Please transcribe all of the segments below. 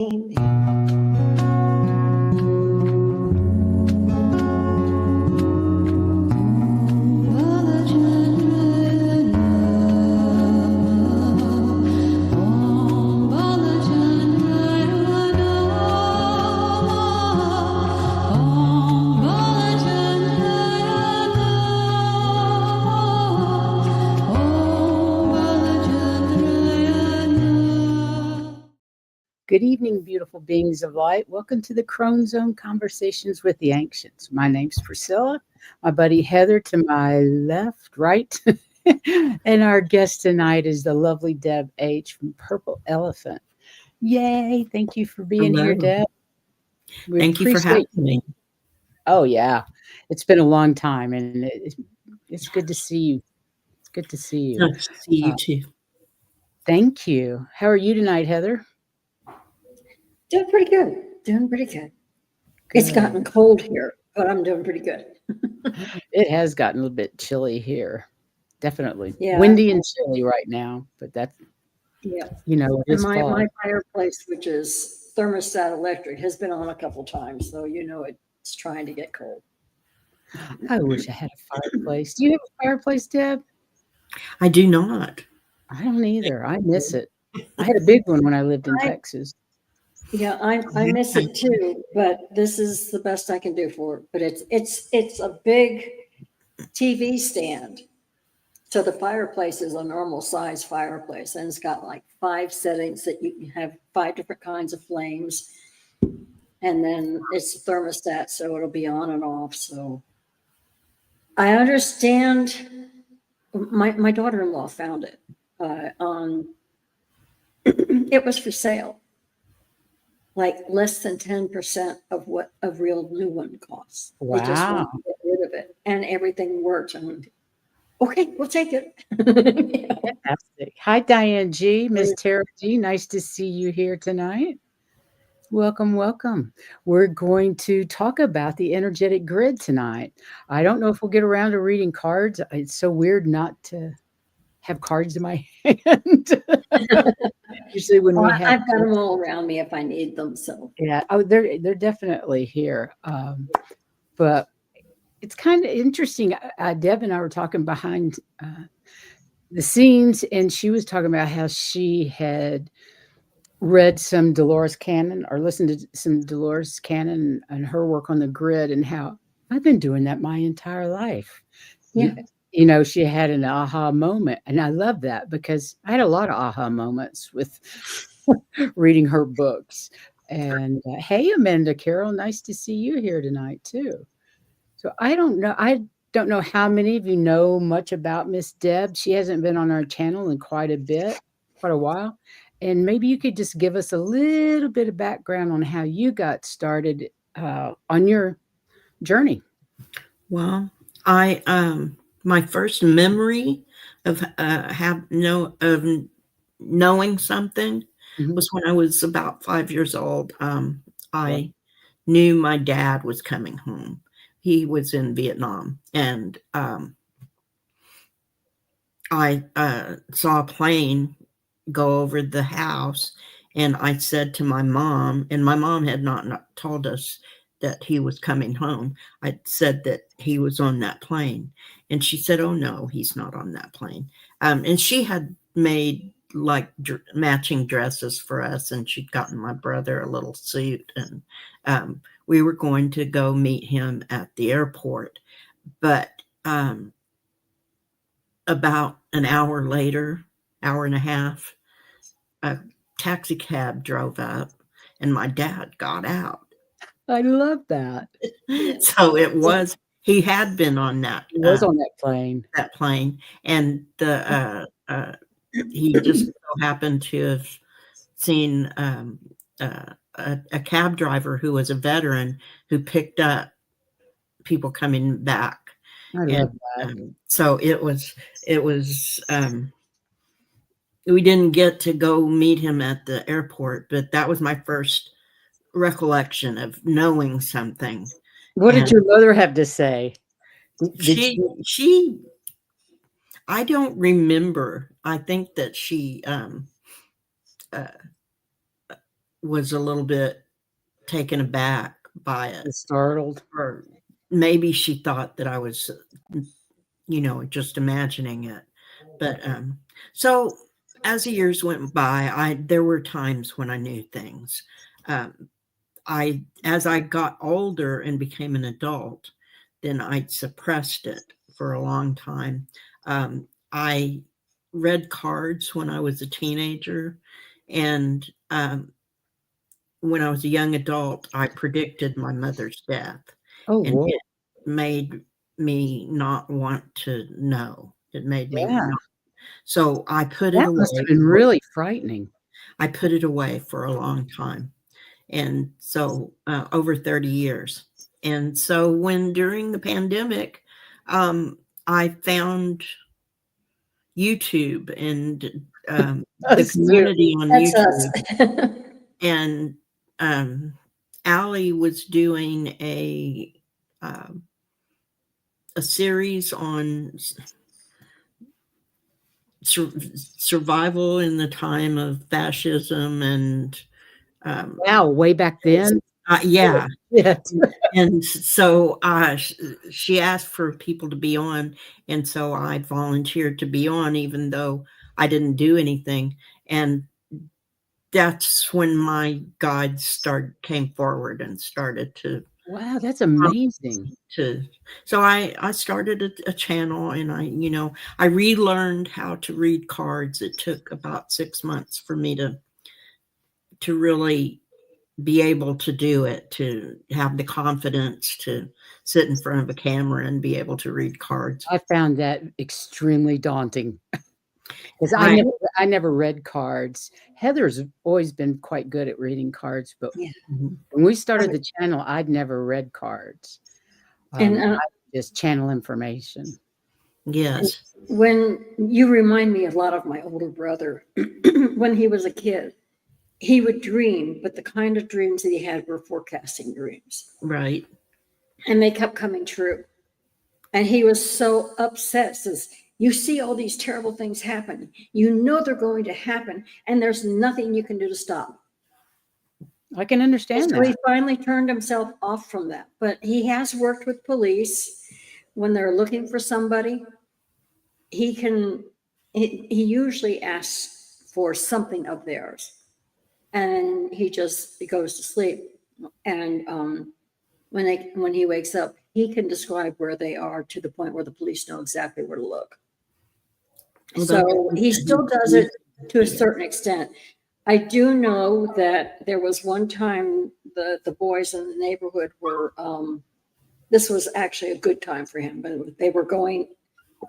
Good evening, beautiful beings of light. Welcome to the Crone Zone Conversations with the Ancients. My name's Priscilla, my buddy Heather to my left, right. And our guest tonight is the lovely Deb H. from Purple Elephant. Yay. Thank you for being here, Deb. Thank you for having me. Oh, yeah. It's been a long time, and it's good to see you. It's good to see you. Nice to see you, too. Thank you. How are you tonight, Heather? Doing pretty good. It's gotten cold here, but I'm doing pretty good. It has gotten a little bit chilly here. Definitely. Yeah. Windy and chilly right now, but that's, it's fall. My fireplace, which is thermostat electric, has been on a couple times, so it's trying to get cold. I wish I had a fireplace. Do you have a fireplace, Deb? I do not. I don't either. I miss it. I had a big one when I lived in Texas. Yeah, I miss it too, but this is the best I can do for it. But it's a big TV stand. So the fireplace is a normal size fireplace, and it's got like 5 settings that you can have 5 different kinds of flames. And then it's a thermostat, so it'll be on and off. So I understand my daughter-in-law found it it was for sale. Like less than 10% of what a real new one costs. Wow. They just want to get rid of it, and everything works. And okay, we'll take it. Fantastic. Hi, Diane G, Miss Tara G. Nice to see you here tonight. Welcome, welcome. We're going to talk about the energetic grid tonight. I don't know if we'll get around to reading cards. It's so weird not to have cards in my hand. Usually when we have, I've got them all around me if I need them. So yeah, they're definitely here. But it's kind of interesting. Deb and I were talking behind the scenes, and she was talking about how she had read some Dolores Cannon or listened to some Dolores Cannon and her work on the grid, and how I've been doing that my entire life. yeah. She had an aha moment, and I love that because I had a lot of aha moments with reading her books. And hey, Amanda Carroll, nice to see you here tonight too. So I don't know how many of you know much about Miss Deb. She hasn't been on our channel in quite a while. And maybe you could just give us a little bit of background on how you got started on your journey. Well, my first memory of knowing something was when I was about 5 years old. I knew my dad was coming home. He was in Vietnam, and I saw a plane go over the house, and I said to my mom, and my mom had not told us that he was coming home. I said that he was on that plane, and she said, "Oh no, he's not on that plane." And she had made like matching dresses for us, and she'd gotten my brother a little suit, and we were going to go meet him at the airport. But about an hour later, hour and a half, a taxi cab drove up, and my dad got out. I love that. So he had been on that. He was on that plane. That plane, and he just so happened to have seen a cab driver who was a veteran who picked up people coming back. I love that. So it was. We didn't get to go meet him at the airport, but that was my first recollection of knowing something. What did your mother have to say? I don't remember. I think that she was a little bit taken aback by it, Startled. or maybe she thought that I was, just imagining it. But so as the years went by, there were times when I knew things. As I got older and became an adult, then I suppressed it for a long time. I read cards when I was a teenager, and when I was a young adult, I predicted my mother's death, Oh, and whoa. it made me not want to know. It made me Yeah. not. So I put it That must have away. been really frightening. I put it away for a long time. And so over 30 years. And so when during the pandemic, I found YouTube and the Us too. community on That's YouTube, us. and Allie was doing a series on survival in the time of fascism and Wow, way back then? yeah. Yeah. And so she asked for people to be on, and so I volunteered to be on, even though I didn't do anything. And that's when my guides came forward and started to Wow, that's amazing. so I started a channel, and I relearned how to read cards. It took about 6 months for me to really be able to do it, to have the confidence to sit in front of a camera and be able to read cards. I found that extremely daunting because I I never read cards. Heather's always been quite good at reading cards, but Yeah. when we started the channel, I'd never read cards. And I just channel information. yes, when you remind me a lot of my older brother, when he was a kid, he would dream, but the kind of dreams that he had were forecasting dreams. right. And they kept coming true. And he was so upset, says, you see all these terrible things happen. You know they're going to happen, and there's nothing you can do to stop them. I can And understand so he that. finally turned himself off from that. But he has worked with police when they're looking for somebody. He usually asks for something of theirs, and he goes to sleep. And when he wakes up, he can describe where they are to the point where the police know exactly where to look. Well, So he still does it to a certain extent. I do know that there was one time the boys in the neighborhood were, this was actually a good time for him, but they were going,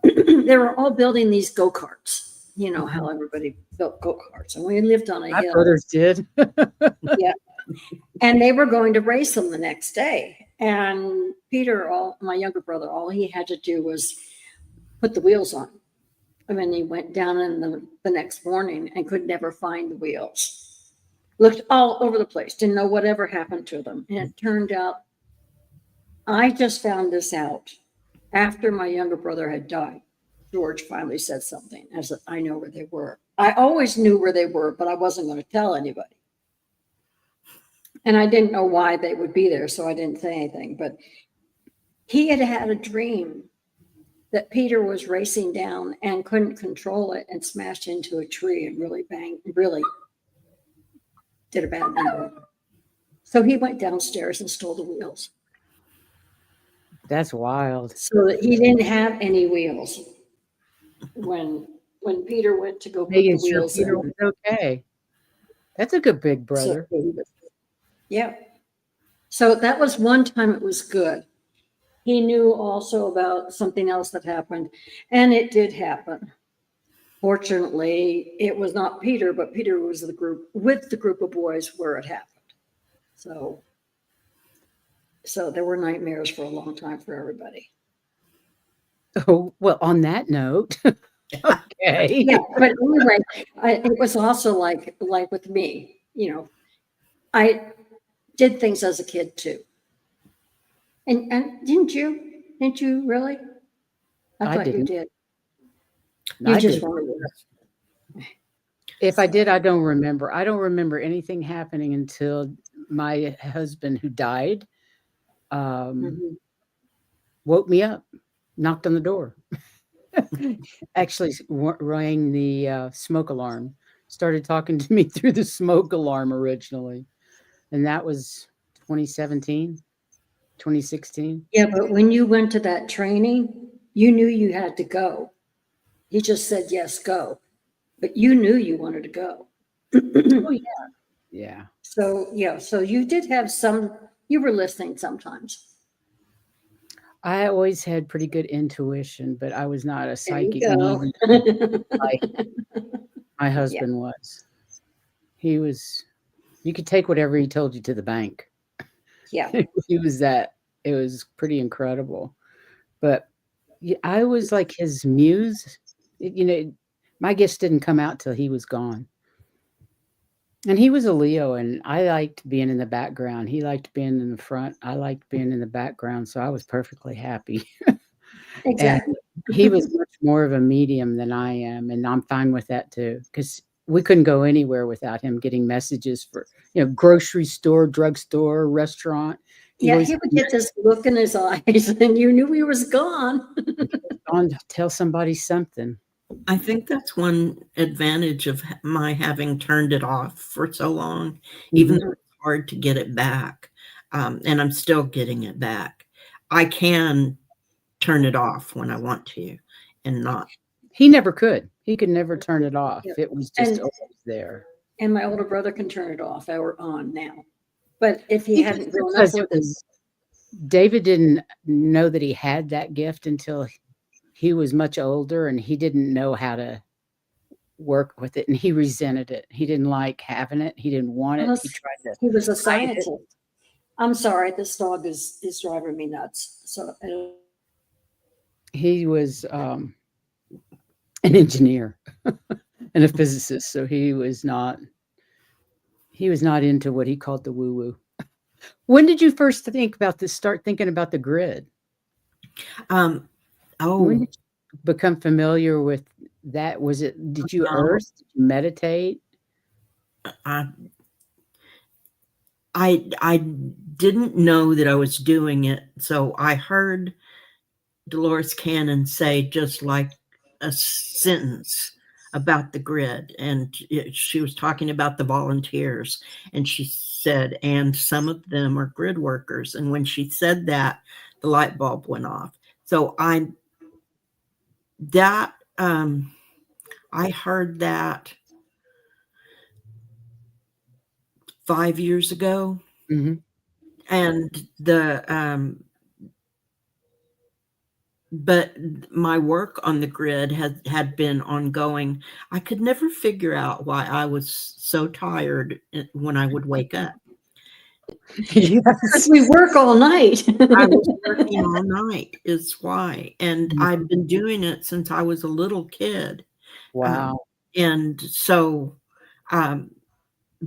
they were all building these go-karts. You know how everybody built go-karts, and we lived on a My hill. brothers did. Yeah. And they were going to race them the next day. And Peter, my younger brother, all he had to do was put the wheels on. I mean, he went down in the next morning and could never find the wheels. Looked all over the place, didn't know whatever happened to them. And it turned out, I just found this out after my younger brother had died. George finally said something. I said, I know where they were. I always knew where they were, but I wasn't going to tell anybody. And I didn't know why they would be there, so I didn't say anything. But he had had a dream that Peter was racing down and couldn't control it and smashed into a tree and really did a bad number. So he went downstairs and stole the wheels. That's wild. So that he didn't have any wheels when Peter went to go put the Making sure wheels Peter in. was okay. That's a good big brother. Yeah. So that was one time it was good. He knew also about something else that happened, and it did happen. Fortunately, it was not Peter, but Peter was with the group of boys where it happened. So there were nightmares for a long time for everybody. Oh, well, on that note, okay. Yeah, but anyway, it was also like with me, I did things as a kid too. And didn't you? Didn't you really? I I thought you didn't. did. I You just didn't. wanted If I did, I don't remember. I don't remember anything happening until my husband, who died, um, Mhm. woke me up, knocked on the door. Actually, rang the smoke alarm. Started talking to me through the smoke alarm originally, and that was 2017, 2016. Yeah, but when you went to that training, you knew you had to go. He just said, yes, go. But you knew you wanted to go. Oh, yeah. Yeah. So, yeah, so you did have some, you were listening sometimes. I always had pretty good intuition, but I was not a There you psychic go. medium like my Yeah, husband was. He was, you could take whatever he told you to the bank. yeah. He was that. It was pretty incredible. But I was like his muse. My gifts didn't come out till he was gone. And he was a Leo, and I liked being in the background. He liked being in the front. I liked being in the background, so I was perfectly happy. And Exactly. he was much more of a medium than I am, and I'm fine with that too, because we couldn't go anywhere without him getting messages for, grocery store, drugstore, restaurant. He Yeah, always he had would get messages. this look in his eyes and you knew he was gone. He was on to tell somebody something. I think that's one advantage of my having turned it off for so long, even Mhm. though it's hard to get it back, and I'm still getting it back. I can turn it off when I want to and not. He never could. He could never turn it off. Yeah. It was just And always there. and my older brother can turn it off or on now. But if he I think it's hadn't grown up because it with it, was David didn't know that he had that gift until he was much older, and he didn't know how to work with it, and he resented it. He didn't like having it. He didn't want it. He unless tried to he was a hide it. scientist. I'm sorry, this dog is driving me nuts. So He was an engineer and a physicist, so he was not into what he called the woo woo. When did you first start thinking about the grid? Um, When oh, did you become familiar with that? Did you um, earth? Did you meditate? I I didn't know that I was doing it, so I heard Dolores Cannon say just like a sentence about the grid, and she was talking about the volunteers, and she said, and some of them are grid workers. And when she said that, the light bulb went off. So that I heard that 5 years ago, Mhm. and but my work on the grid had been ongoing. I could never figure out why I was so tired when I would wake up. because Yes. we work all night. I was working all night is why, and I've Mhm. been doing it since I was a little kid. Um, Wow. and so, um,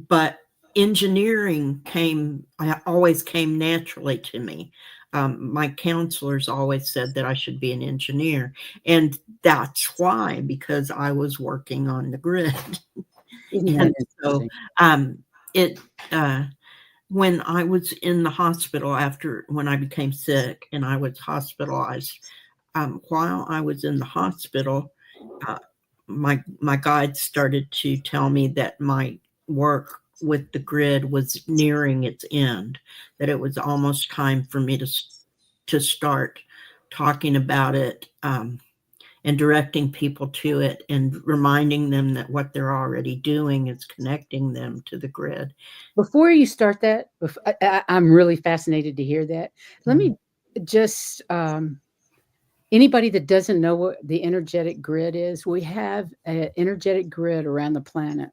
but engineering always came naturally to me. My counselors always said that I should be an engineer, and that's why, because I was working on the grid. Isn't that And so, interesting? um, it, when I was in the hospital when I became sick and I was hospitalized, while I was in the hospital, uh, my guide started to tell me that my work with the grid was nearing its end, that it was almost time for me to start talking about it, and directing people to it and reminding them that what they're already doing is connecting them to the grid. Before you start that, I'm really fascinated to hear that. Let me just, anybody that doesn't know what the energetic grid is, we have an energetic grid around the planet.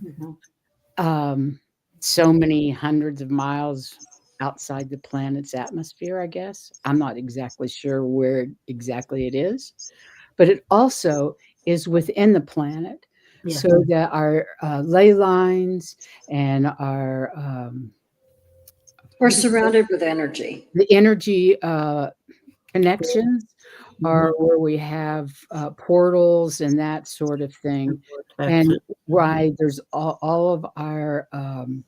Mhm. Um, so many hundreds of miles outside the planet's atmosphere, I guess. I'm not exactly sure where exactly it is, but it also is within the planet. Yeah. So that our ley lines and our We're what do you call it? surrounded with energy. The energy connections are where we have portals and that sort of thing. And Texas. right, there's all of our um,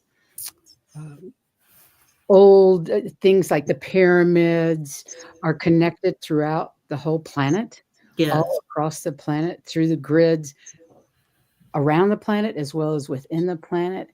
old things like the pyramids are connected throughout the whole planet, Yes. all across the planet through the grids around the planet as well as within the planet.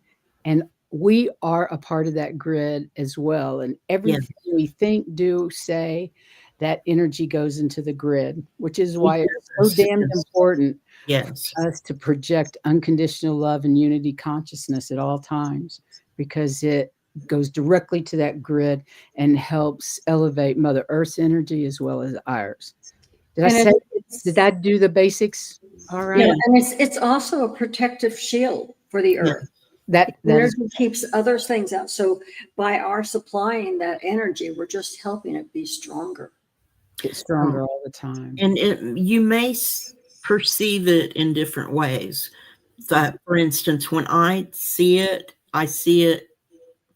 And we are a part of that grid as well. And everything we think, do, say, that energy goes into the grid, which is why it's so damn important Yes. for us to project unconditional love and unity consciousness at all times, because it goes directly to that grid and helps elevate Mother Earth's energy as well as ours. Did that do the basics? All right. Yeah, and it's also a protective shield for the earth. That Energy keeps other things out. So by our supplying that energy, we're just helping it be stronger. Get stronger all the time. And you may perceive it in different ways. So, for instance, when I see it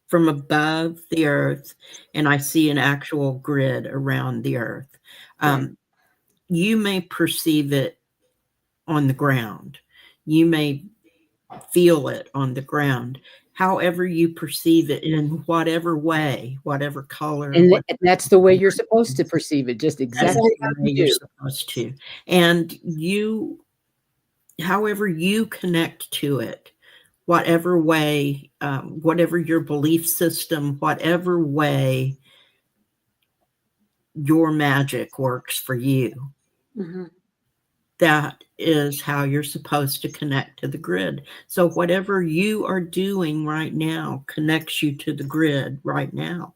from above the earth, and I see an actual grid around the earth. You may perceive it on the ground. You may feel it on the ground. However you perceive it, in whatever way, whatever color. And that's the way you're supposed to perceive it, just exactly how you're supposed to. And however you connect to it, whatever way, whatever your belief system, whatever way your magic works for you, that is how you're supposed to connect to the grid. So whatever you are doing right now connects you to the grid right now.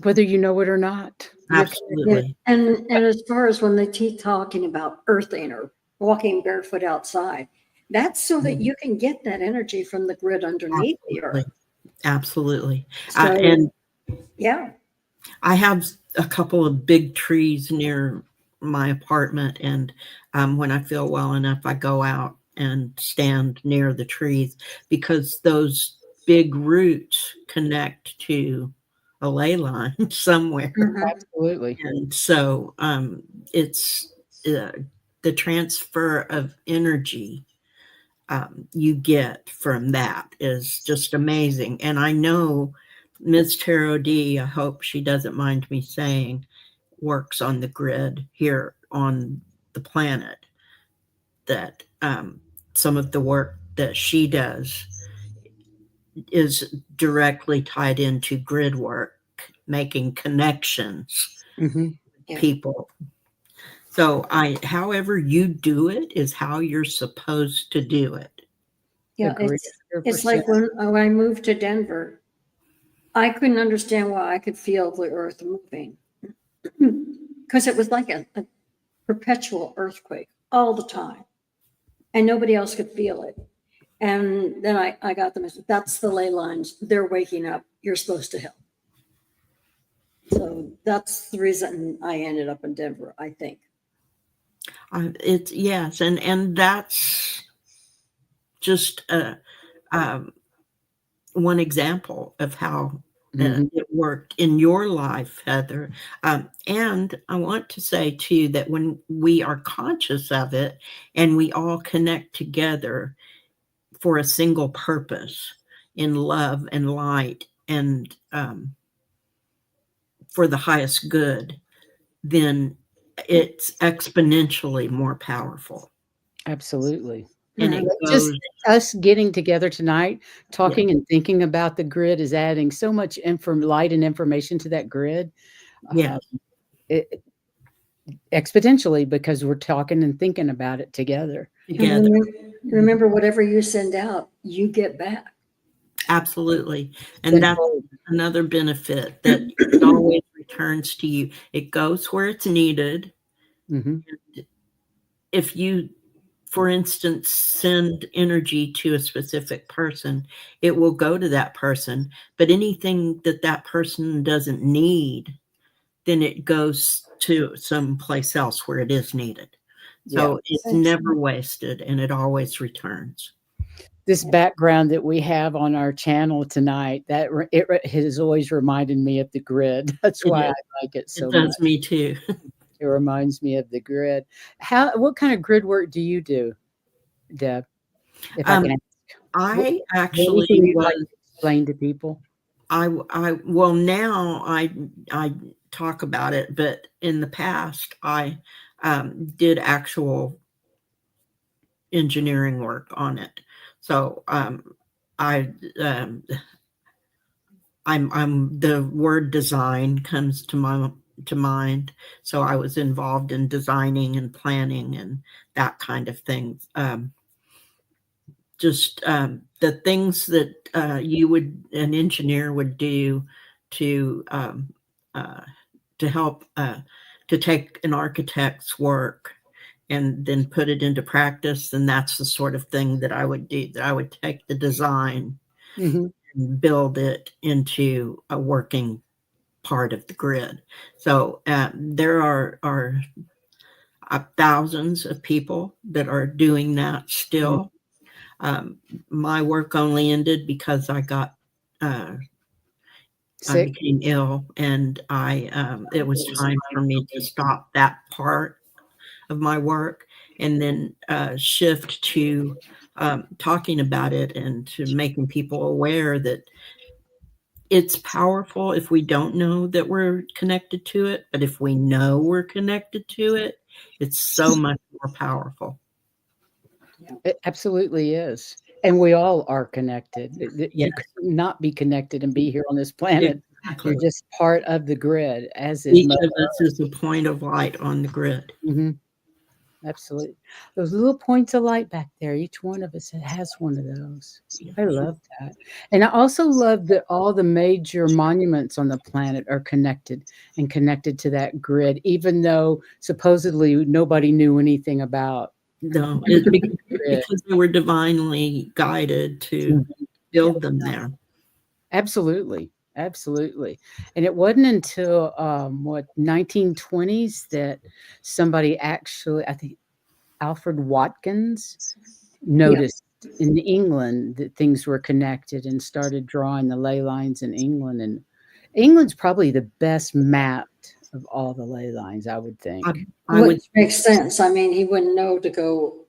Whether you know it or not. Absolutely. And as far as when they keep talking about earthing or walking barefoot outside, that's so that you can get that energy from the grid underneath the earth. Absolutely. So, and yeah, I have a couple of big trees near my apartment, and when I feel well enough, I go out and stand near the trees, because those big roots connect to a ley line somewhere. Absolutely. And so it's the transfer of energy you get from that is just amazing. And I know Ms. Tarot D, I hope she doesn't mind me saying, works on the grid here on the planet, that some of the work that she does is directly tied into grid work, making connections, people. So however you do it is how you're supposed to do it. Yeah, it's like when I moved to Denver, I couldn't understand why I could feel the earth moving, because it was like a perpetual earthquake all the time, and nobody else could feel it. And then I got the message, that's the ley lines. They're waking up. You're supposed to help. So that's the reason I ended up in Denver, I think. Yes, and that's just one example of how it worked in your life, Heather. And I want to say too that when we are conscious of it and we all connect together for a single purpose in love and light and for the highest good, then it's exponentially more powerful. Absolutely. And it just us getting together tonight, talking and thinking about the grid is adding so much light and information to that grid. Exponentially, because we're talking and thinking about it together. Remember, whatever you send out, you get back. Absolutely. And that's another benefit, that it always returns to you. It goes where it's needed. If you, for instance, send energy to a specific person, it will go to that person. But anything that person doesn't need, then it goes to someplace else where it is needed. So it's never wasted, and it always returns. This background that we have on our channel tonight, that it has always reminded me of the grid. That's why I like it so much. It does me too. It reminds me of the grid. What kind of grid work do you do, Deb? If I Um, can ask, what, I actually anything you'd like was. to explain to people? Well, now I talk about it, but in the past I did actual engineering work on it. So I um, I'm the word design comes to mind. So I was involved in designing and planning and that kind of thing. Just the things that an engineer would do to uh, to help to take an architect's work and then put it into practice. And that's the sort of thing that I would do. That I would take the design Hmm. and build it into a working part of the grid. So there are thousands of people that are doing that still. Um, my work only ended because uh, I Sick. became ill, and it was time for me to stop that part of my work and then shift to talking about it and to making people aware that it's powerful if we don't know that we're connected to it, but if we know we're connected to it, it's so much more powerful. It absolutely is. And we all are connected. Yes, You could not be connected and be here on this planet. You're exactly. just part of the grid, as is Each Mother of us is a point of light on the grid. Earth. Absolutely. Those little points of light back there, each one of us has one of those. I love that. And I also love that all the major monuments on the planet are connected and connected to that grid, even though supposedly nobody knew anything about No, the grid. because they were divinely guided to Mhm. Yep. build them there. Absolutely. Absolutely. And it wasn't until what 1920s that somebody actually, I think Alfred Watkins Yeah. noticed in England that things were connected and started drawing the ley lines in England. And England's probably the best mapped of all the ley lines, I would I, think. I would, Which makes sense. I mean, he wouldn't know to go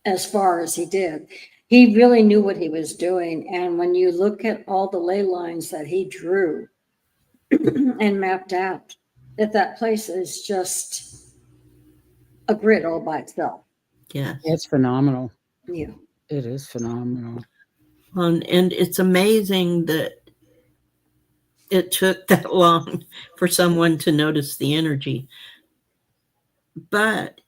as far as he did. He really knew what he was doing. And when you look at all the ley lines that he drew and mapped out, that place is just a grid all by itself. yes. It's phenomenal. Yeah. It is phenomenal. And it's amazing that it took that long for someone to notice the energy, but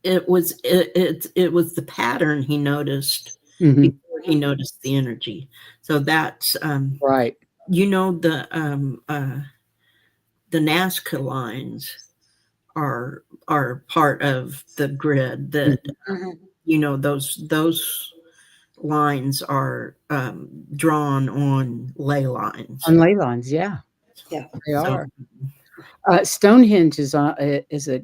it was the pattern he noticed Hmm. before he noticed the energy. So that's Right. you know the Nazca lines are part of the grid that Mhm. Mhm. those lines are drawn on ley lines. On ley lines, yeah, Yeah. they So are. Stonehenge is a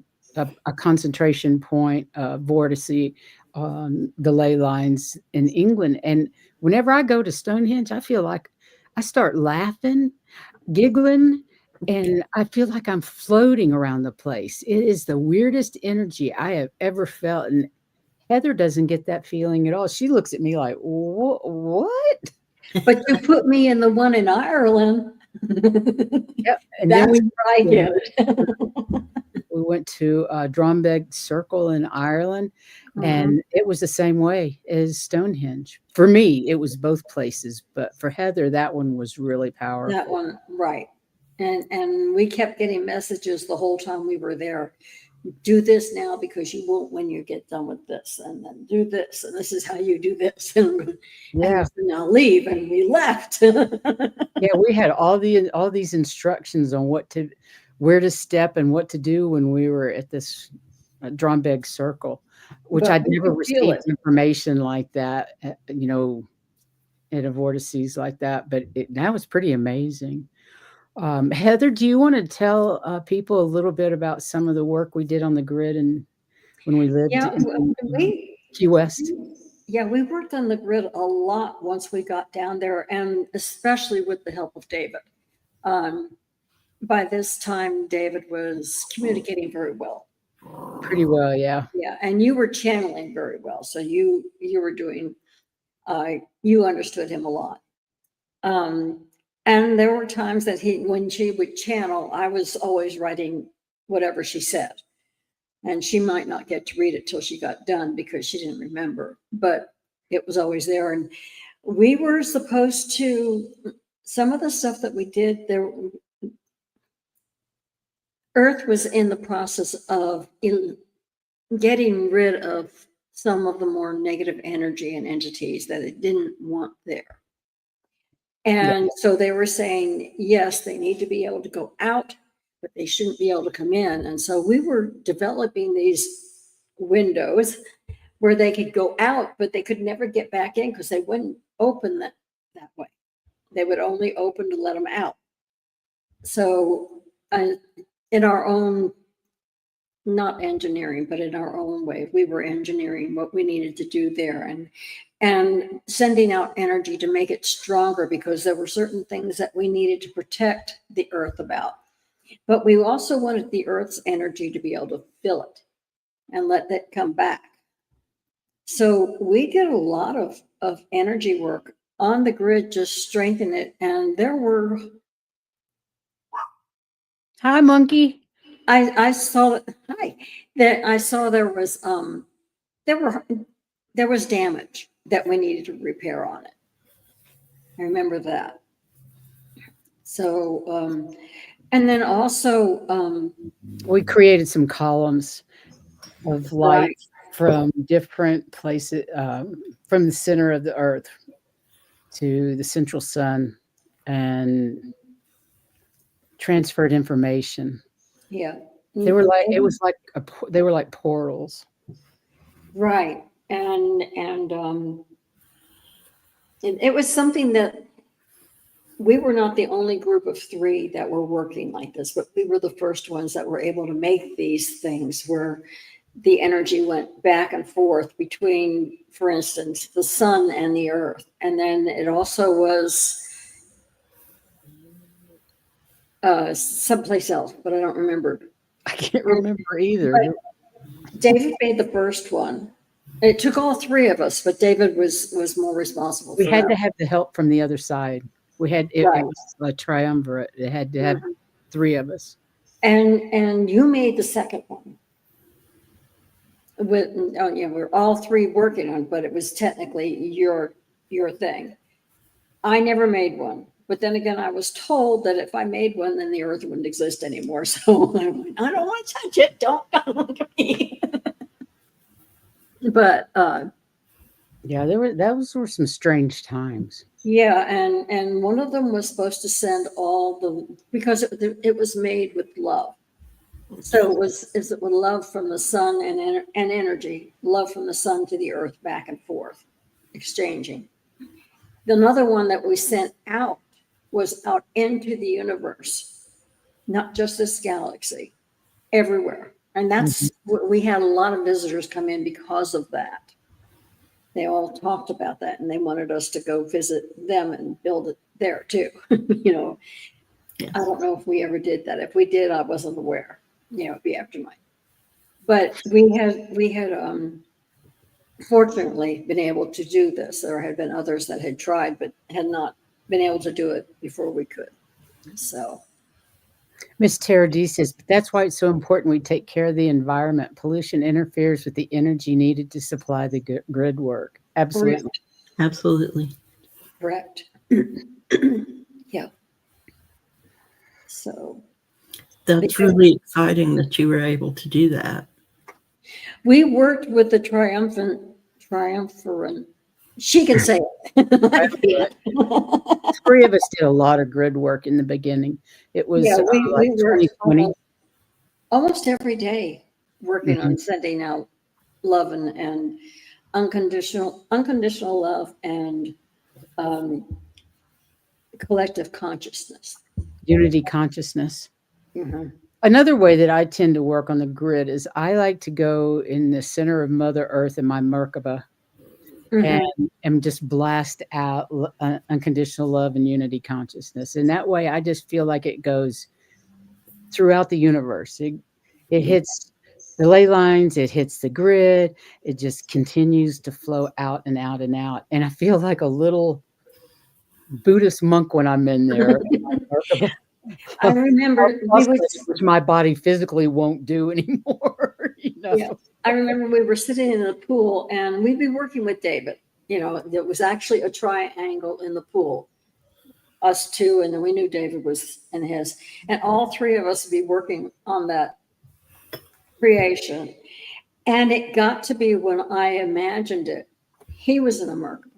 concentration point, vortice on the ley lines in England. And whenever I go to Stonehenge, I feel like I start laughing, giggling, and I feel like I'm floating around the place. It is the weirdest energy I have ever felt. And Heather doesn't get that feeling at all. She looks at me like, What? But you put me in the one in Ireland. Yep. And then That's where I get it. we went to Drombeg Circle in Ireland, Mhm. and it was the same way as Stonehenge. For me, it was both places, but for Heather, that one was really That powerful. one, right. And we kept getting messages the whole time we were there. Do this now because you won't when you get done with this, and then do this, and this is how you do this, and Yeah, so now leave, and we left. yeah, we had all these instructions on where to step and what to do when we were at this Drombeg Circle, which But I'd we never could feel received it. information like that, in a vortices like that. But that was pretty amazing. Heather, do you want to tell people a little bit about some of the work we did on the grid and when we lived Yeah, in we Key West? yeah, we worked on the grid a lot once we got down there, and especially with the help of David. Um, by this time, David was communicating very well. Pretty well, yeah. Yeah, and you were channeling very well. So you were doing, you understood him a lot. And there were times that when she would channel, I was always writing whatever she said. And she might not get to read it till she got done because she didn't remember, but it was always there. And we were supposed to, some of the stuff that we did there, Earth was in the process of getting rid of some of the more negative energy and entities that it didn't want there. And so they were saying, yes, they need to be able to go out, but they shouldn't be able to come in. And so we were developing these windows where they could go out, but they could never get back in because they wouldn't open that way. They would only open to let them out. So in our own, not engineering, but in our own way, we were engineering what we needed to do there and sending out energy to make it stronger because there were certain things that we needed to protect the earth about. But we also wanted the earth's energy to be able to fill it and let that come back. So we did a lot of energy work on the grid, just strengthen it. And there were, Hi, monkey. I saw it. Hi, that I saw there was there was damage that we needed to repair on it. I remember that. So and then also We created some columns of light right. from different places, from the center of the earth to the central sun, and transferred information. Yeah. They were like, it was like they were like portals. Right. And it was something that we were not the only group of 3 that were working like this, but we were the first ones that were able to make these things where the energy went back and forth between, for instance, the sun and the earth. And then it also was someplace else, but I don't remember. I can't remember either. But David made the first one. It took all 3 of us, but David was more responsible. We for had that. to have the help from the other side. We had it, Right. it was a triumvirate. It had to have 3 of us. And you made the second one. With we're all 3 working on, but it was technically your thing. I never made one, but then again, I was told that if I made one, then the earth wouldn't exist anymore. So I went, I don't want to touch it. Don't look at me. But Yeah, those were some strange times. yeah, and one of them was supposed to send all the, because it was made with love. So it was with love from the sun and energy, love from the sun to the earth, back and forth, exchanging. Another one that we sent out was out into the universe, not just this galaxy, everywhere. And that's we had a lot of visitors come in because of that. They all talked about that and they wanted us to go visit them and build it there too. Yes. I don't know if we ever did that. If we did, I wasn't aware. It'd be after mine. But we had fortunately been able to do this. There had been others that had tried, but had not been able to do it before we could. So Miss Tara D says, but that's why it's so important we take care of the environment. Pollution interferes with the energy needed to supply the grid work. Absolutely. Absolutely. Correct. Yeah. So That's really exciting that you were able to do that. we worked with the triumvirate. She can say it. 3 of us did a lot of grid work in the beginning. It was Yeah, we like worked 2020. almost every day working on sending out love and unconditional love and collective consciousness. Unity consciousness. Mm-hmm. Another way that I tend to work on the grid is I like to go in the center of Mother Earth in my Merkaba and just blast out unconditional love and unity consciousness. And that way I just feel like it goes throughout the universe. It hits the ley lines, it hits the grid, it just continues to flow out and out and out. And I feel like a little Buddhist monk when I'm in there. I remember Which my body physically won't do anymore. Yeah, I remember we were sitting in the pool and we'd be working with David. There was actually a triangle in the pool, us two, and then we knew David was in his, and all three of us would be working on that creation. And it got to be when I imagined it, he was in a Merkaba,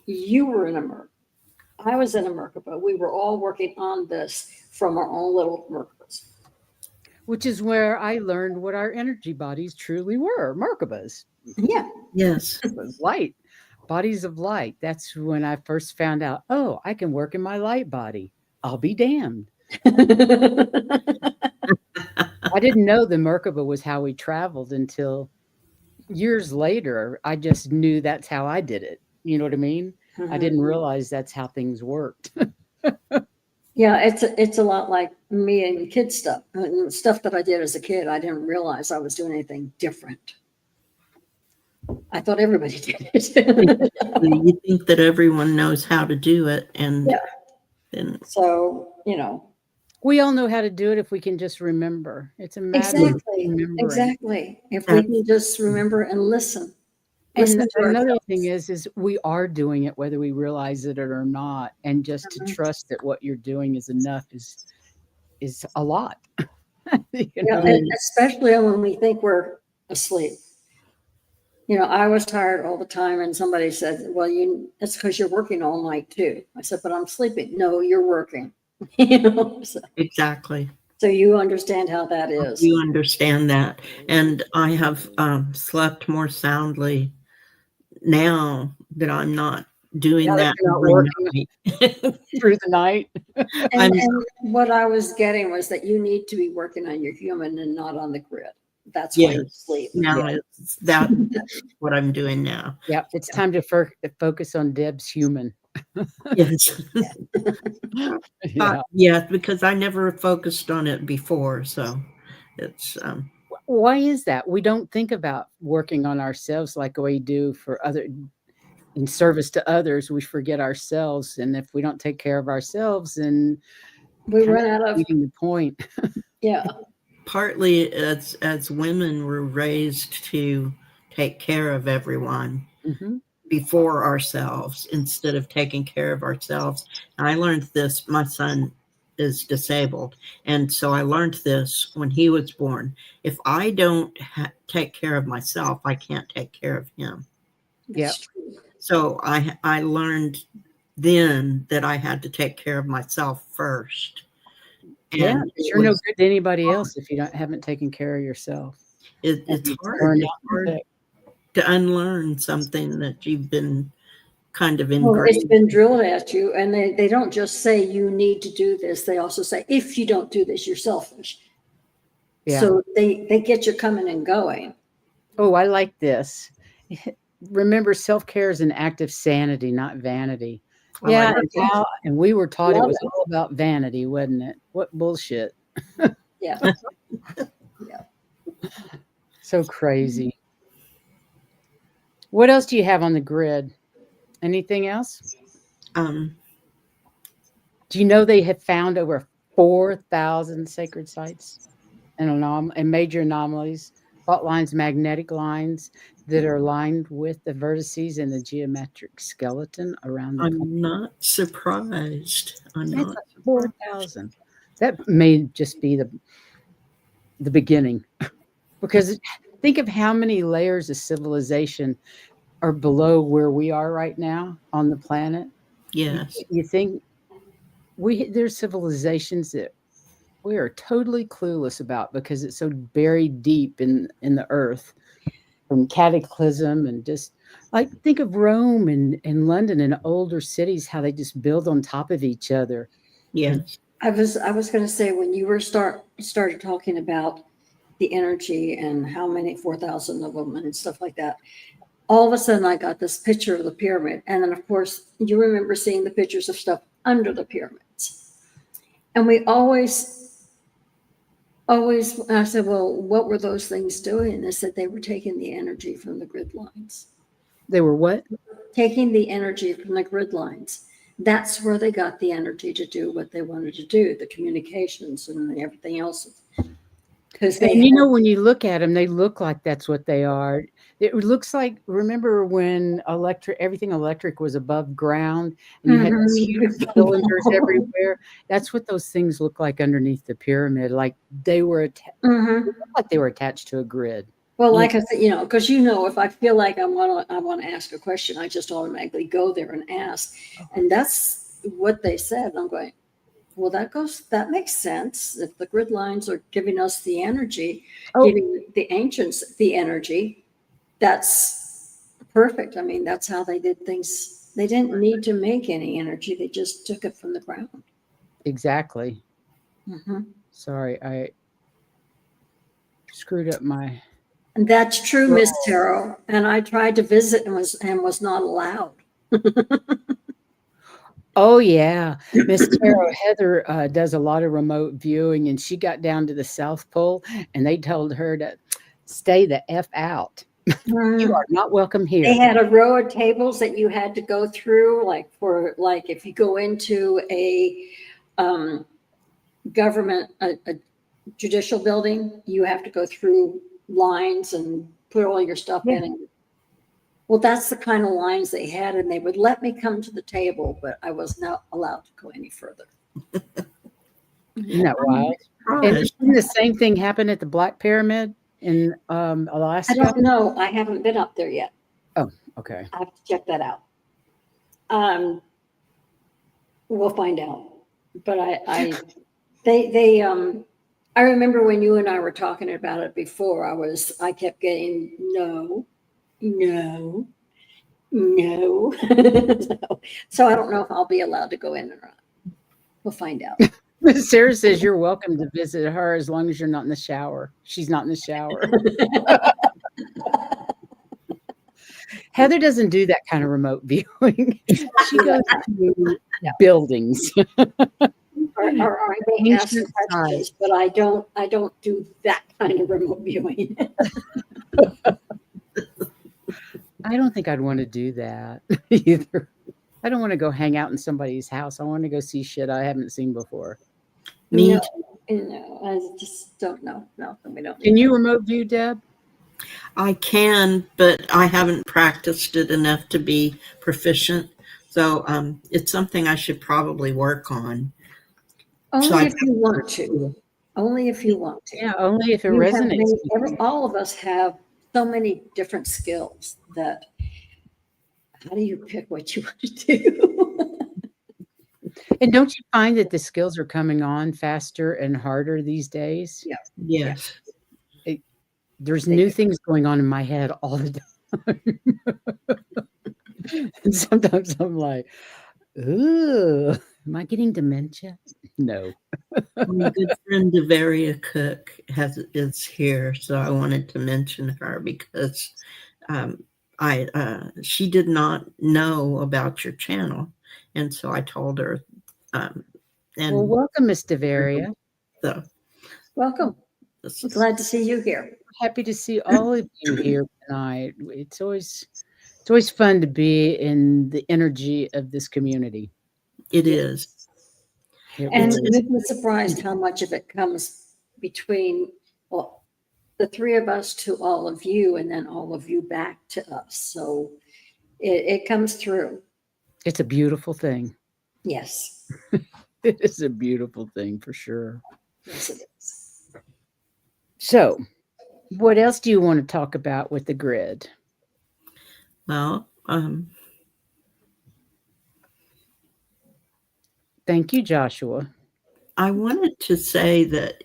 you were in a Merkaba, I was in a Merkaba. We were all working on this from our own little Merkabas. Which is where I learned what our energy bodies truly were, Merkabas. Yeah. Yes. Light, bodies of light. That's when I first found out, oh, I can work in my light body. I'll be damned. I didn't know the Merkaba was how we traveled until years later. I just knew that's how I did it. You know what I mean? I didn't realize that's how things worked. Yeah, it's a lot like me and kid stuff. Stuff that I did as a kid, I didn't realize I was doing anything different. I thought everybody did it. You think that everyone knows how to do it, and then so we all know how to do it if we can just remember. It's a matter of remembering. Exactly. If we can just remember and listen. And another thing is we are doing it whether we realize it or not, and just to trust that what you're doing is enough is a lot. And especially when we think we're asleep. I was tired all the time, and somebody said, well, it's because you're working all night too. I said, but I'm sleeping. No, you're working. So. Exactly. So you understand how that is. You understand that. And I have slept more soundly now that I'm not doing that every night. Through the night. And what I was getting was that you need to be working on your human and not on the grid. That's why you sleep. Now that's what I'm doing now. Yeah, it's time to focus on Deb's human. Yes. Because I never focused on it before, so it's why is that? We don't think about working on ourselves like we do for other in service to others. We forget ourselves, and if we don't take care of ourselves, then we run out of the point. Yeah. Partly as women we're raised to take care of everyone before ourselves instead of taking care of ourselves. And I learned this, my son is disabled, and so I learned this when he was born. If I don't take care of myself, I can't take care of him. Yeah. So I learned then that I had to take care of myself first. And you're no good to anybody else if you haven't taken care of yourself. It's hard to unlearn something that you've been kind of ingrained. Well, it's been drilled at you, and they don't just say you need to do this. They also say if you don't do this, you're selfish. Yeah. So they get you coming and going. Oh, I like this. Remember, self-care is an act of sanity, not vanity. Yeah, and we were taught it was all about vanity, wasn't it? What bullshit. Yeah. So crazy. What else do you have on the grid? Anything else? Do you know they have found over 4,000 sacred sites and major anomalies, fault lines, magnetic lines that are aligned with the vertices and the geometric skeleton around the planet? I'm not surprised. That's 4,000. That may just be the beginning. Because think of how many layers of civilization are below where we are right now on the planet. Yes. You think there's civilizations that we are totally clueless about because it's so buried deep in the earth from cataclysm, and just like think of Rome and London and older cities, how they just build on top of each other. Yes. I was going to say, when you were started talking about the energy and how many 4,000 of them and stuff like that, all of a sudden I got this picture of the pyramid. And then of course you remember seeing the pictures of stuff under the pyramids. And we always always, I said, well, what were those things doing? And they said they were taking the energy from the grid lines. They were what? Taking the energy from the grid lines. That's where they got the energy to do what they wanted to do, the communications and everything else. Because they, And you know, when you look at them, they look like that's what they are. It looks like, remember when everything electric was above ground and you had these huge cylinders everywhere? That's what those things look like underneath the pyramid. Like they were, like they were attached to a grid. Well, like I said, because if I feel like I want to ask a question, I just automatically go there and ask, and that's what they said. I'm going, well, that makes sense. If the grid lines are giving us the energy, giving the ancients the energy, that's perfect. I mean, that's how they did things. They didn't need to make any energy. They just took it from the ground. Exactly. Sorry, I screwed up my. And that's true, Miss Terrell. And I tried to visit and was not allowed. Oh yeah, Miss Terrell Heather does a lot of remote viewing, and she got down to the South Pole, and they told her to stay the F out. You are not welcome here. They had a row of tables that you had to go through, like if you go into a government, a judicial building, you have to go through lines and put all your stuff in. And, well, that's the kind of lines they had, and they would let me come to the table, but I was not allowed to go any further. Isn't that wild? And didn't the same thing happen at the Black Pyramid in Alaska? I don't know. I haven't been up there yet. Oh, okay. I have to check that out. We'll find out. But I remember when you and I were talking about it before, I kept getting no. So I don't know if I'll be allowed to go in or not. We'll find out. Sarah says you're welcome to visit her as long as you're not in the shower. She's not in the shower. Heather doesn't do that kind of remote viewing. She goes to buildings. Or I may ask questions, but I don't do that kind of remote viewing. I don't think I'd want to do that either. I don't want to go hang out in somebody's house. I want to go see shit I haven't seen before. No, I just don't know. No, we don't. Can you remote view, Deb? I can, but I haven't practiced it enough to be proficient. So it's something I should probably work on. Only if you want to. Only if you want to. Yeah, only if it resonates. All of us have so many different skills that how do you pick what you want to do? And don't you find that the skills are coming on faster and harder these days? Yeah. Yes. There's new things going on in my head all the time. And sometimes I'm like, ooh, am I getting dementia? No. My good friend Devaria Cook is here, so I wanted to mention her because she did not know about your channel, and so I told her. Well, welcome, Miss Devaria. So, welcome. I'm glad to see you here. Happy to see all of you here tonight. It's always fun to be in the energy of this community. It is. And you'd be surprised how much of it comes between the three of us to all of you, and then all of you back to us. So it comes through. It's a beautiful thing. Yes. It is a beautiful thing for sure. Yes, it is. So, what else do you want to talk about with the grid? Well, thank you, Joshua. I wanted to say that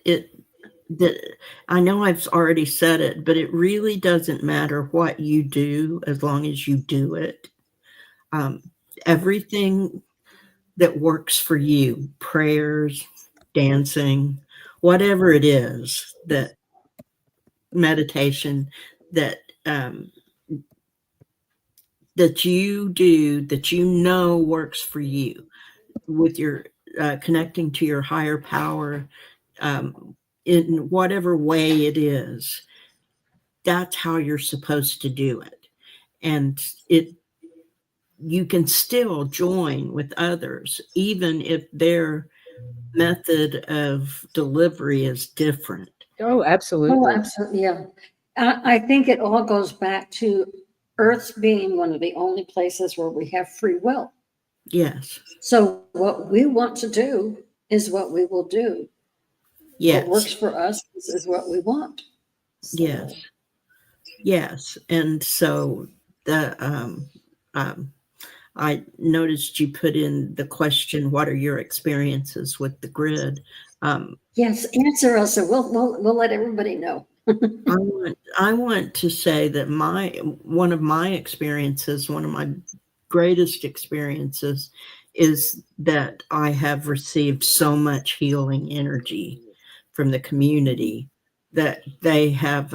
I know I've already said it, but it really doesn't matter what you do as long as you do it. Everything that works for you, prayers, dancing, whatever it is, that meditation that that you do, that you know works for you, with your connecting to your higher power, in whatever way it is, that's how you're supposed to do it. And you can still join with others, even if their method of delivery is different. Oh, Oh, absolutely. absolutely, yeah. I think it all goes back to Earth's being one of the only places where we have free will. Yes. So what we want to do is what we will do. What works Yes. for us is what we want. So, Yes. Yes. And so the I noticed you put in the question, what are your experiences with the grid? yes, answer us, so we'll let everybody know. I want to say that one of my experiences, one of my greatest experiences, is that I have received so much healing energy from the community that they have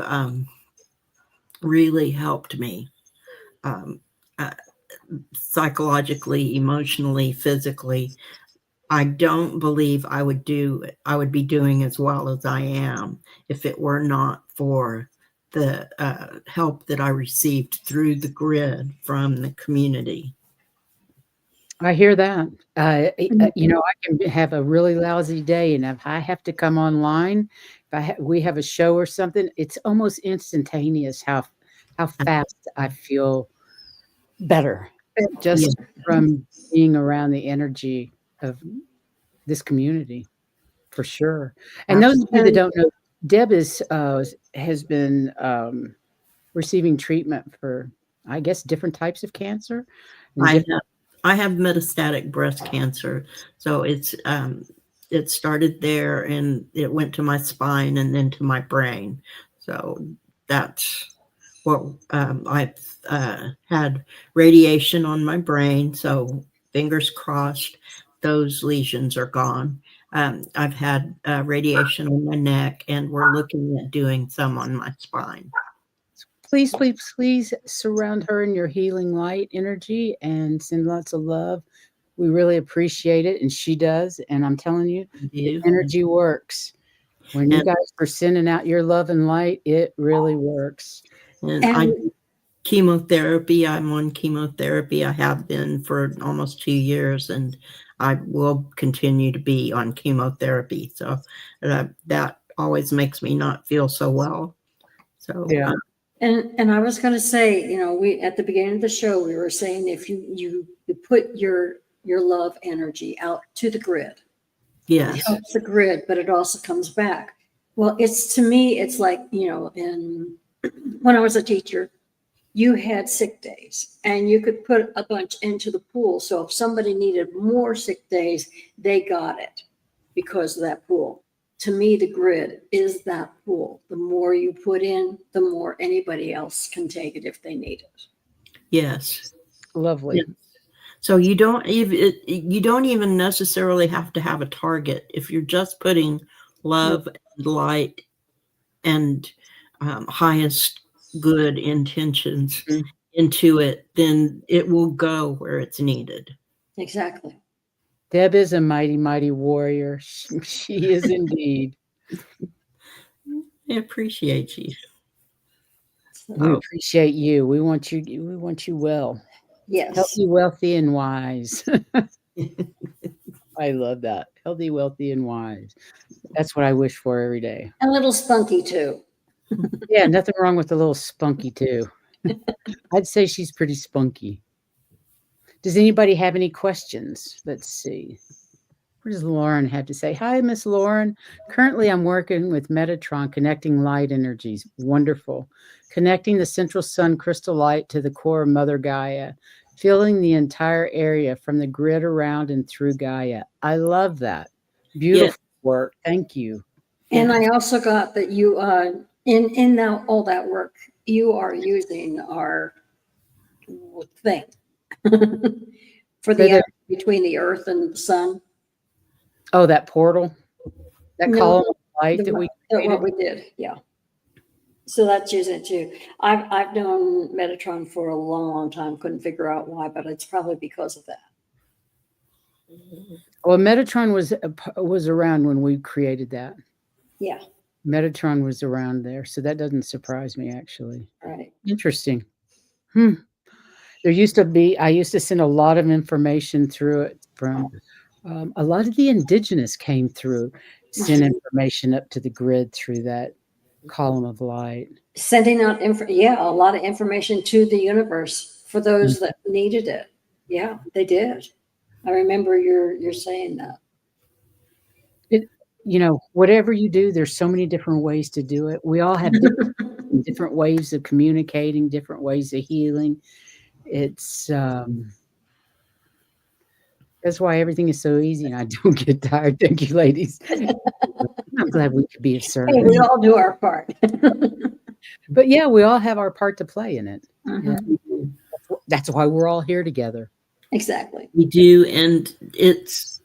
really helped me um, uh, psychologically, emotionally, physically. I don't believe I would be doing as well as I am if it were not for the help that I received through the grid from the community. I hear that. I can have a really lousy day, and if I have to come online, if we have a show or something, it's almost instantaneous how fast I feel better Yeah, just from being around the energy of this community, for sure. And those of you that And don't know, Deb has been receiving treatment for, I guess, different types of cancer and I different. have I have metastatic breast cancer, so it started there and it went to my spine and then to my brain. So that's what I've had radiation on my brain. So fingers crossed, those lesions are gone. I've had radiation on my neck, and we're looking at doing some on my spine. Please, please, please surround her in your healing light energy and send lots of love. We really appreciate it, and she does. And I'm telling you, the You energy works. When you and guys are sending out your love and light, it really works. and I and do chemotherapy. I'm on chemotherapy. I have been for almost 2 years, and I will continue to be on chemotherapy. So that always makes me not feel so well. So Yeah. and I was going to say, we at the beginning of the show we were saying if you put your love energy out to the grid, it yes, helps the grid, but it also comes back. Well, it's to me, it's like, in when I was a teacher, you had sick days and you could put a bunch into the pool. So if somebody needed more sick days, they got it because of that pool. To me, the grid is that pool. The more you put in, the more anybody else can take it if they need it. yes. Lovely. So you don't even necessarily have to have a target. If you're just putting love and light and highest good intentions Mhm. into it, then it will go where it's needed. Exactly. Deb is a mighty, mighty warrior. She is indeed. I appreciate you. We So, appreciate you. We want you. We want you well, yes. healthy, wealthy, and wise. I love that. Healthy, wealthy, and wise. That's what I wish for every day. A little spunky too. Yeah, nothing wrong with a little spunky too. I'd say she's pretty spunky. Does anybody have any questions? Let's see. What does Lauren have to say? Hi, Miss Lauren. Currently, I'm working with Metatron, connecting light energies. Wonderful. Connecting the central sun crystal light to the core of Mother Gaia, filling the entire area from the grid around and through Gaia. I love that. Yes, Beautiful work. Thank you. And yes, I also got that you, in now all that work, you are using our thing for Say the that. energy between the earth and the sun. Oh, that portal, that No, column of light that we what created. we did, yeah. So that's using it too. I've known Metatron for a long, long time. Couldn't figure out why, but it's probably because of that. Well, Metatron was around when we created that. Yeah. Metatron was around there, so that doesn't surprise me, actually. Right. Interesting. I used to send a lot of information through it from a lot of the indigenous came through, send information up to the grid through that column of light. Sending out a lot of information to the universe for those that needed it. Yeah, they did. I remember you're saying that. Whatever you do, there's so many different ways to do it. We all have different ways of communicating, different ways of healing. It's that's why everything is so easy, and I don't get tired. Thank you, ladies. I'm glad we could be of service. Hey, we all do our part. But yeah, we all have our part to play in it. Mm-hmm. That's why we're all here together. Exactly. We do, and it's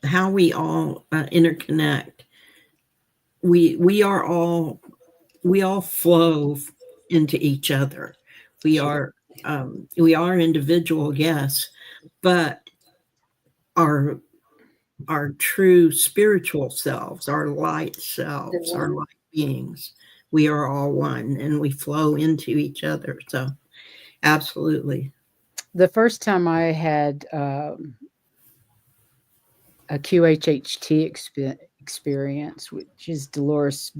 how we all interconnect. We all flow into each other. We are individual, yes, but our true spiritual selves, our light selves, our light beings, we are all one, and we flow into each other. So absolutely. The first time I had a QHHT experience, which is Dolores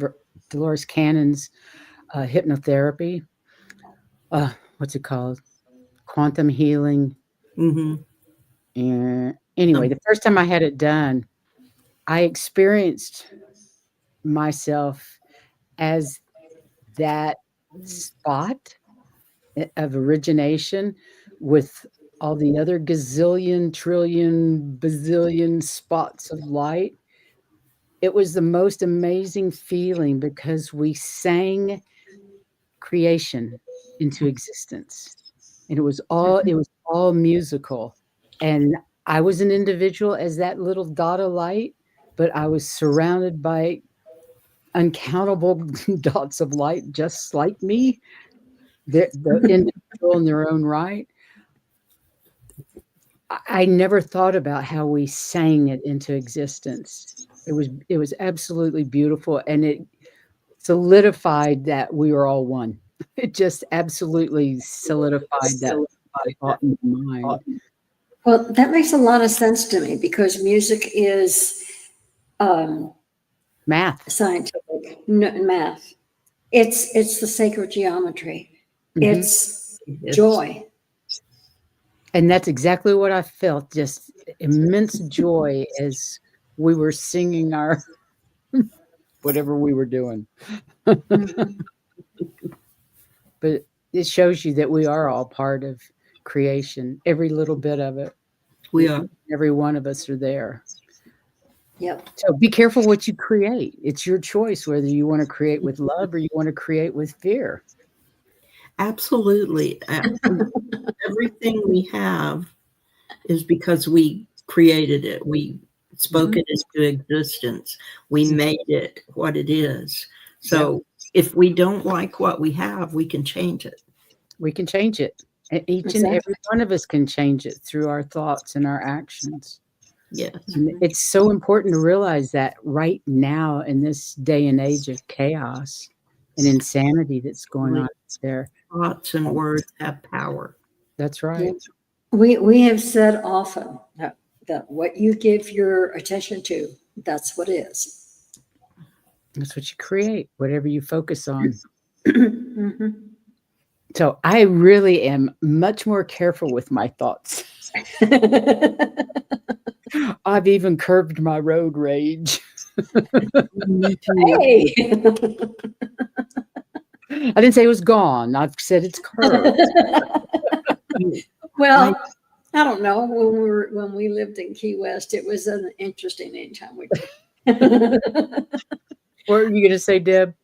Cannon's hypnotherapy. What's it called? Quantum healing. Mm-hmm. And anyway, the first time I had it done, I experienced myself as that spot of origination with all the other gazillion, trillion, bazillion spots of light. It was the most amazing feeling because we sang creation into existence. And it was all musical. And I was an individual as that little dot of light, but I was surrounded by uncountable dots of light just like me. The individual in their own right. I never thought about how we sang it into existence. It was absolutely beautiful, and it solidified that we were all one. It just absolutely solidified that thought in my mind. Well, that makes a lot of sense to me because music is Math. Scientific math. It's the sacred geometry. Mm-hmm. It's joy. And that's exactly what I felt, just immense joy as we were singing our whatever we were doing. Mm-hmm. But it shows you that we are all part of creation, every little bit of it. We are. Every one of us are there. Yep. So be careful what you create. It's your choice whether you want to create with love or you want to create with fear. Absolutely. Everything we have is because we created it. We spoke it into existence. We made it what it is. So if we don't like what we have, we can change it. We can change it. And each and every one of us can change it through our thoughts and our actions. Yes. And it's so important to realize that right now in this day and age of chaos and insanity that's going on there. Thoughts and words have power. That's right. We have said often that what you give your attention to, that's what is. That's what you create, whatever you focus on. Mm-hmm. So I really am much more careful with my thoughts. I've even curbed my road rage. Hey. I didn't say it was gone. I've said it's curbed. Well, I don't know. When we lived in Key West, it was an interesting anytime we did. What were you going to say, Deb?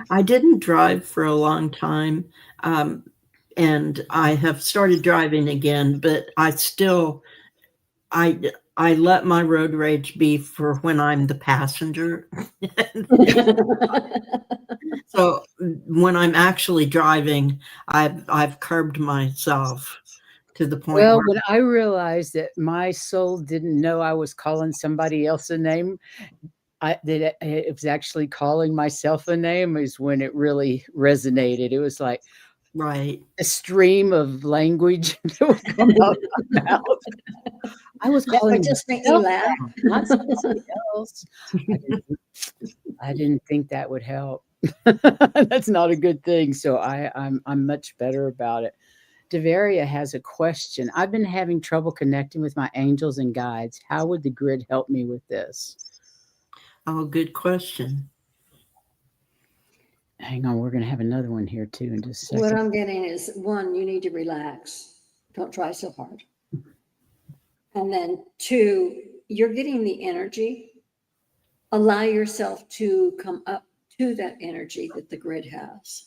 I didn't drive for a long time, and I have started driving again, but I let my road rage be for when I'm the passenger. So when I'm actually driving, I've curbed myself to the point Well, where, when I realized that my soul didn't know I was calling somebody else a name, that it was actually calling myself a name is when it really resonated. It was like right. a stream of language that would come out of my mouth. I was That would calling just make you myself laugh. that, not somebody else. I didn't I didn't think that would help. That's not a good thing, so I'm much better about it. Devaria has a question. I've been having trouble connecting with my angels and guides. How would the grid help me with this? Oh, good question. Hang on, we're going to have another one here too in just a What second. I'm getting is, one, you need to relax. Don't try so hard. And then two, you're getting the energy. Allow yourself to come up to that energy that the grid has.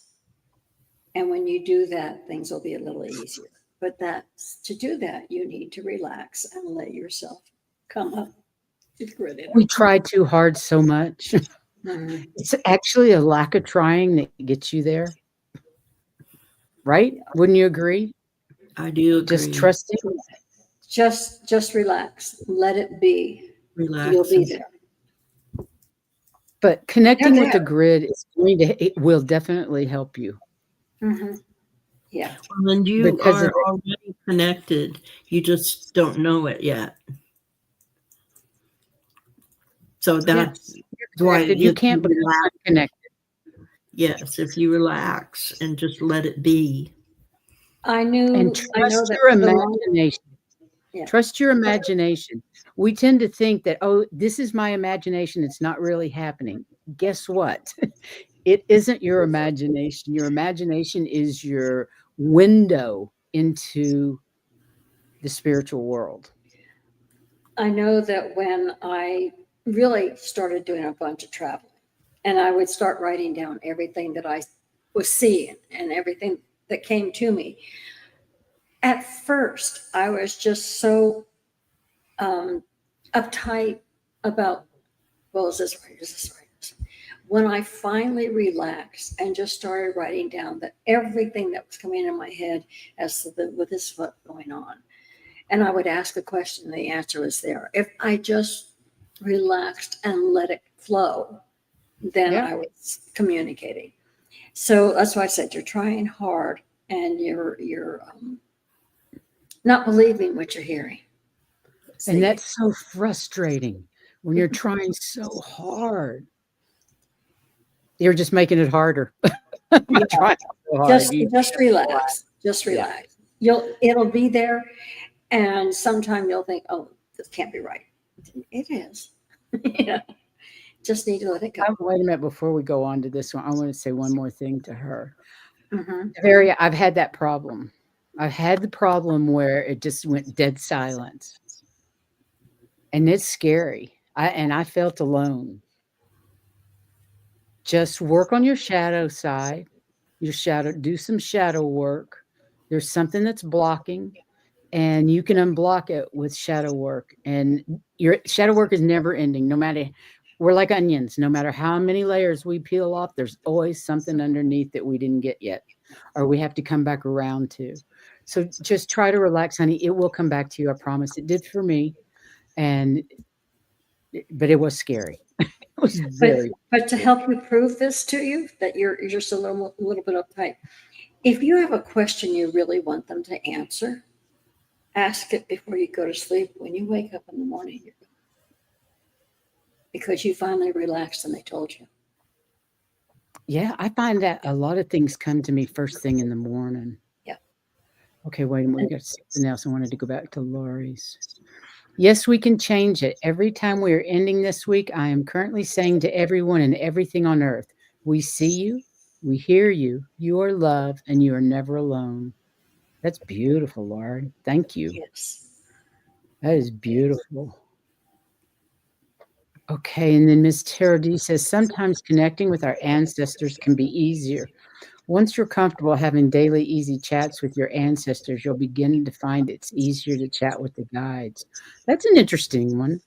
And when you do that, things will be a little easier. But to do that, you need to relax and let yourself come up to the grid We energy. try too hard so much. Mhm. It's actually a lack of trying that gets you there, right? Wouldn't you agree? I do Just agree. trusting. Just relax. Let it be. You'll Relax be and there. But connecting They're with the there. grid it will definitely help you Mhm. Yeah. well, and you because of are already connected. You just don't know it yet. So yeah, that's you're why connected. You if you can't become relax, unconnected. yes, if you relax and just let it be. I And know trust that your for the long, imagination. yeah. Trust your imagination. We tend to think that, oh, this is my imagination. It's not really happening. Guess what? It isn't your imagination. Your imagination is your window into the spiritual world. I know that when I really started doing a bunch of traveling, and I would start writing down everything that I was seeing and everything that came to me. At first, I was just so um, uptight about, well, is this right? Is this right? When I finally relaxed and just started writing down that everything that was coming in my head as to with this what's going on, and I would ask a question, and the answer was there. If I just relaxed and let it flow, then Yeah. I was communicating. So that's why I said you're trying hard and you're not believing what you're hearing. And See, that's so frustrating when you're trying so hard. You're just making it harder. You're trying so hard. just relax. Just Yeah. relax. It'll be there, and sometime you'll think, oh, this can't be right. It is. You know, just need to let it go. Wait a minute before we go on to this one. I want to say one more thing to her. Mhm. I've had that problem. I've had the problem where it just went dead silent. And it's scary. I felt alone. Just work on your shadow side. Do some shadow work. There's something that's blocking, and you can unblock it with shadow work. And your shadow work is never ending. No matter we're like onions, no matter how many layers we peel off, there's always something underneath that we didn't get yet, or we have to come back around to. So just try to relax, honey. It will come back to you. I promise. It did for me. And but it was scary. It was But very to help you prove this to you that you're just a little bit uptight, if you have a question you really want them to answer, ask it before you go to sleep. When you wake up in the morning, because you finally relaxed and they told you. yeah, I find that a lot of things come to me first thing in the morning. Yeah. Okay, wait a minute. We got something else. I wanted to go back to Lori's. Yes, we can change it. Every time we are ending this week, I am currently saying to everyone and everything on earth, we see you, we hear you, you are loved, and you are never alone. That's beautiful, Lori. Thank you. Yes. That is beautiful. Okay, and then Miss Tara D says sometimes connecting with our ancestors can be easier. Once you're comfortable having daily easy chats with your ancestors, you'll begin to find it's easier to chat with the guides. That's an interesting one.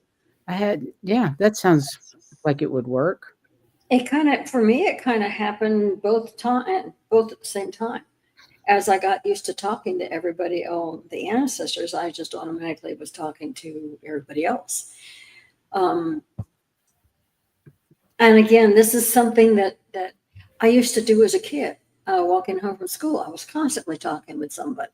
Yeah, that sounds like it would work. For me, it kind of happened both at the same time. as I got used to talking to everybody, the ancestors, I just automatically was talking to everybody else. And again, this is something that I used to do as a kid. Walking home from school, I was constantly talking with somebody.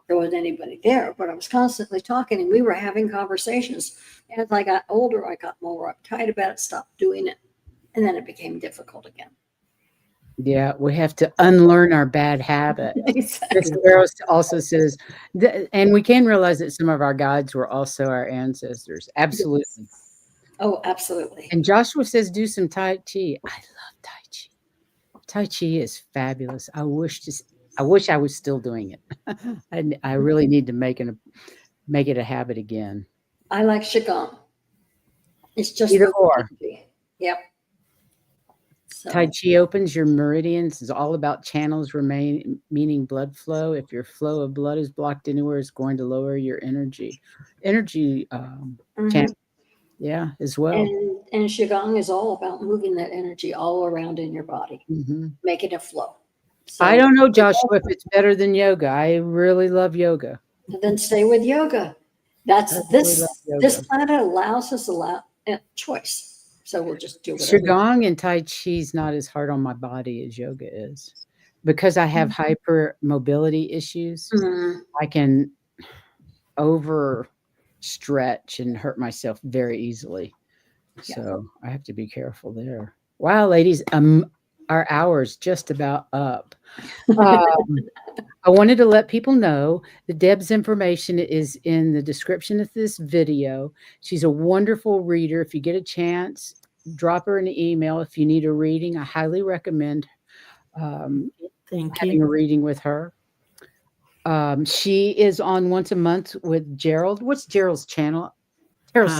There wasn't anybody there, but I was constantly talking, and we were having conversations. As I got older, I got more uptight about it, stopped doing it, and then it became difficult again. Yeah, we have to unlearn our bad habits. Exactly. Mr. Barrows also says, and we can realize that some of our guides were also our ancestors. Absolutely. Yes. Oh, absolutely. And Joshua says, do some Tai Chi. I love Tai Chi. Tai Chi is fabulous. I wish I was still doing it. I really need to make it a habit again. I like Qigong. It's just Either or. Yep. So, Tai Chi opens your meridians. It's all about channels meaning blood flow. If your flow of blood is blocked anywhere, it's going to lower your energy. Channel. Yeah, as well. And Qigong is all about moving that energy all around in your body, making it flow. So, I don't know, Joshua, if it's better than yoga. I really love yoga. Then stay with yoga. This planet allows us choice. So we'll just do whatever. Qigong and Tai Chi is not as hard on my body as yoga is. Because I have hyper mobility issues, I can overstretch and hurt myself very easily. So I have to be careful there. Wow, ladies, our hour's just about up. I wanted to let people know that Deb's information is in the description of this video. She's a wonderful reader. If you get a chance, drop her an email if you need a reading. I highly recommend having a reading with her. She is on once a month with Gerald. What's Gerald's channel? Tarot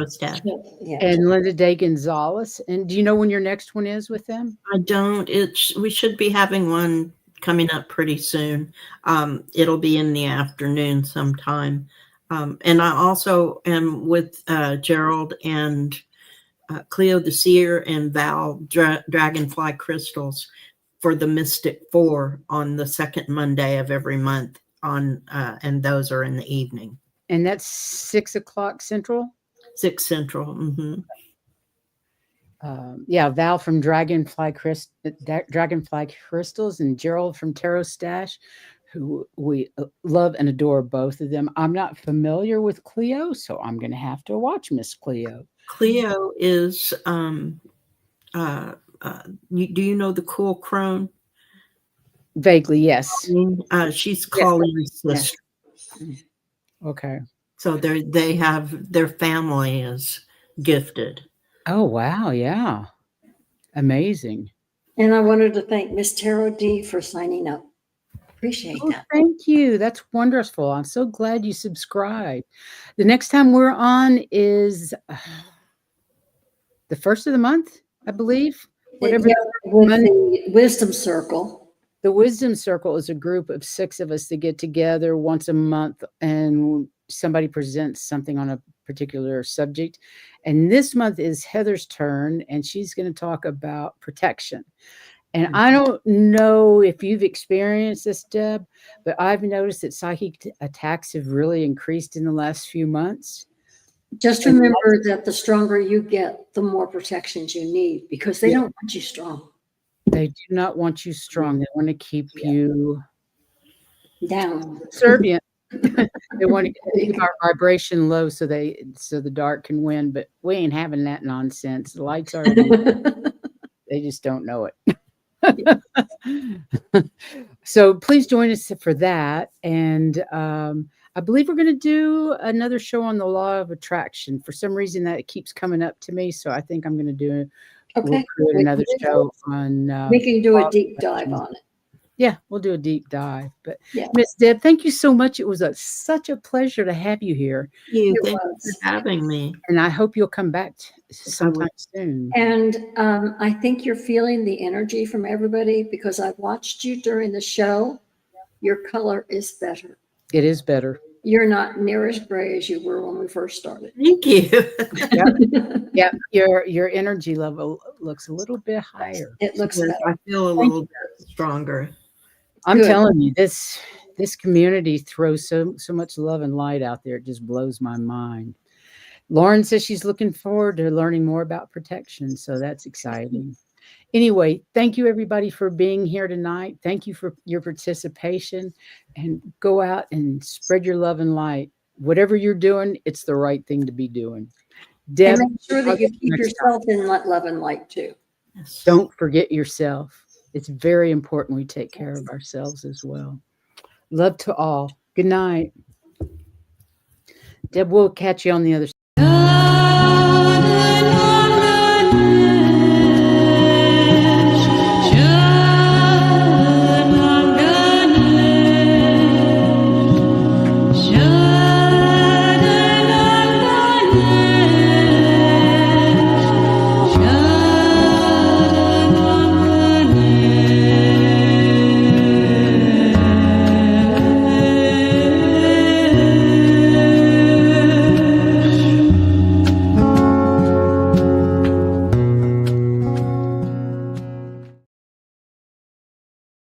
Stash. Yeah. And Linda Day Gonzalez. And do you know when your next one is with them? I don't. We should be having one coming up pretty soon. It'll be in the afternoon sometime. And I also am with Gerald and Cleo the Seer and Val Dragonfly Crystals for the Mystic 4 on the second Monday of every month. And those are in the evening. And that's 6 o'clock Central? 6 Central. Mm-hmm. Val from Dragonfly Crystals and Gerald from Tarot Stash, who we love and adore both of them. I'm not familiar with Cleo, so I'm going to have to watch Miss Cleo. Cleo is, do you know the cool Crone? Vaguely, yes. She's Colleen's sister. Yes. Okay. So their family is gifted. Oh, wow. Yeah. Amazing. And I wanted to thank Miss Tarot D for signing up. Appreciate that. Thank you. That's wonderful. I'm so glad you subscribed. The next time we're on is the first of the month, I believe. With the Wisdom Circle. The Wisdom Circle is a group of 6 of us that get together once a month and somebody presents something on a particular subject. And this month is Heather's turn, and she's going to talk about protection. And I don't know if you've experienced this, Deb, but I've noticed that psychic attacks have really increased in the last few months. Just remember that the stronger you get, the more protections you need, because they don't want you strong. They do not want you strong. They want to keep you down. Subservient. They want to keep our vibration low so the dark can win, but we ain't having that nonsense. The lights are they just don't know it. So please join us for that. And I believe we're going to do another show on the law of attraction. For some reason that keeps coming up to me. So I think I'm going to do we'll create another show on we can do a deep dive on it. Yeah, we'll do a deep dive. But Miss Deb, thank you so much. It was such a pleasure to have you here. Thank you for having me. And I hope you'll come back sometime soon. And I think you're feeling the energy from everybody, because I've watched you during the show. Your color is better. It is better. You're not near as gray as you were when we first started. Thank you. Yeah, your energy level looks a little bit higher. It looks better. I feel a little bit stronger. I'm Good. telling you, this community throws so much love and light out there. It just blows my mind. Lauren says she's looking forward to learning more about protection, so that's exciting. Anyway, thank you everybody for being here tonight. Thank you for your participation, and go out and spread your love and light. Whatever you're doing, it's the right thing to be doing. And Deb, make sure I'll that you see keep next time. yourself in love and light too. Yes. Don't forget yourself. It's very important we take care of ourselves as well. Love to all. Good night. Deb, we'll catch you on the other